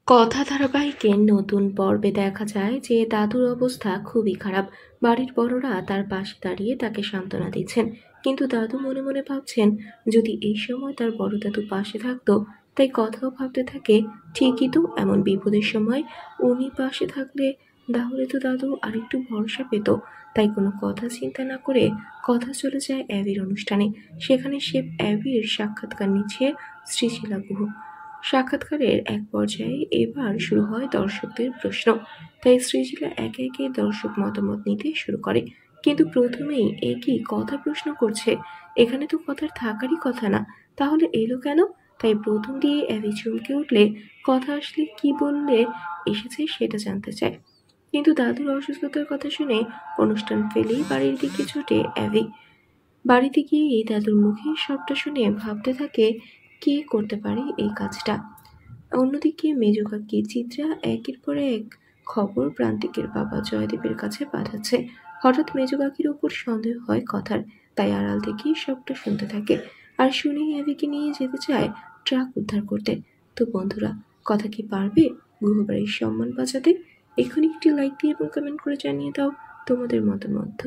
কথা ধারাবাহিকের নতুন পর্বে দেখা যায় যে দাদুর অবস্থা খুবই খারাপ। বাড়ির বড়রা তার পাশে দাঁড়িয়ে তাকে সান্ত্বনা দিচ্ছেন, কিন্তু দাদু মনে মনে ভাবছেন যদি এই সময় তার বড় দাদু পাশে থাকতো। তাই কথাও ভাবতে থাকে, ঠিকই তো, এমন বিপদের সময় উনি পাশে থাকলে তাহলে তো দাদু আরেকটু ভরসা পেত। তাই কোনো কথা চিন্তা না করে কথা চলে যায় অ্যাবির অনুষ্ঠানে। সেখানে সে অ্যাবির সাক্ষাৎকার নিচ্ছে শ্রীশিলা গুহ। সাক্ষাৎকারের এক পর্যায়ে এবার শুরু হয় দর্শকদের প্রশ্ন। তাই সৃজিলা একে একে দর্শক মতামত নিতে শুরু করে। কিন্তু প্রথমেই এ কি কথা প্রশ্ন করছে? এখানে তো কথার থাকারই কথা না, তাহলে এলো কেন? তাই প্রথম দিয়ে অ্যাবি চমকে উঠলে কথা আসলে কি বললে এসেছে সেটা জানতে চায়। কিন্তু দাদুর অসুস্থতার কথা শুনে অনুষ্ঠান ফেলেই বাড়ির দিকে ছুটে অ্যাবি। বাড়িতে গিয়ে দাদুর মুখে সবটা শুনে ভাবতে থাকে, কে করতে পারে এই কাজটা। অন্যদিকে মেজ কাকি চিত্রা একের পর এক খবর প্রান্তিকের বাবা জয়দেবের কাছে পাঠাচ্ছে। হঠাৎ মেজ কাকির উপর সন্দেহ হয় কথার, তাই আড়াল থেকেই সবটা শুনতে থাকে। আর শুনেই অ্যাবিকে নিয়ে যেতে চায় ট্রাক উদ্ধার করতে। তো বন্ধুরা, কথা কি পারবে গুহবাড়ির সম্মান বাঁচাতে? এক্ষুনি একটি লাইক দিয়ে এবং কমেন্ট করে জানিয়ে দাও তোমাদের মতামত।